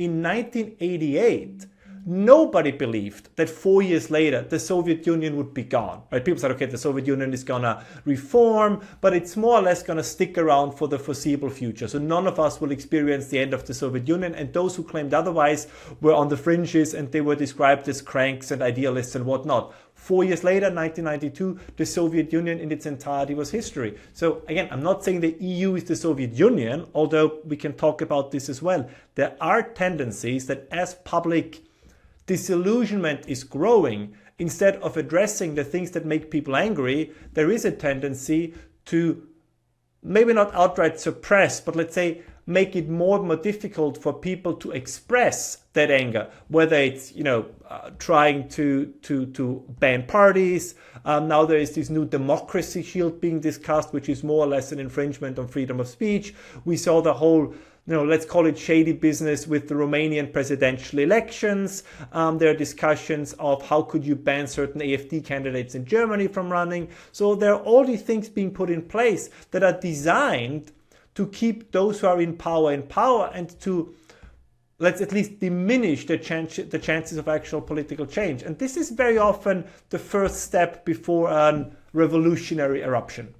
in 1988, nobody believed that 4 years later the Soviet Union would be gone. Right? People said, okay, the Soviet Union is gonna reform, but it's more or less gonna stick around for the foreseeable future. So none of us will experience the end of the Soviet Union, and those who claimed otherwise were on the fringes and they were described as cranks and idealists and whatnot. 4 years later, 1992, the Soviet Union in its entirety was history. So again, I'm not saying the EU is the Soviet Union, although we can talk about this as well. There are tendencies that as public disillusionment is growing, instead of addressing the things that make people angry, there is a tendency to maybe not outright suppress, but let's say make it more difficult for people to express that anger, whether it's trying to ban parties. Now there is this new democracy shield being discussed, which is more or less an infringement on freedom of speech. We saw the whole let's call it shady business with the Romanian presidential elections. There are discussions of how could you ban certain AfD candidates in Germany from running. So there are all these things being put in place that are designed to keep those who are in power and to, let's at least diminish the chances of actual political change. And this is very often the first step before a revolutionary eruption.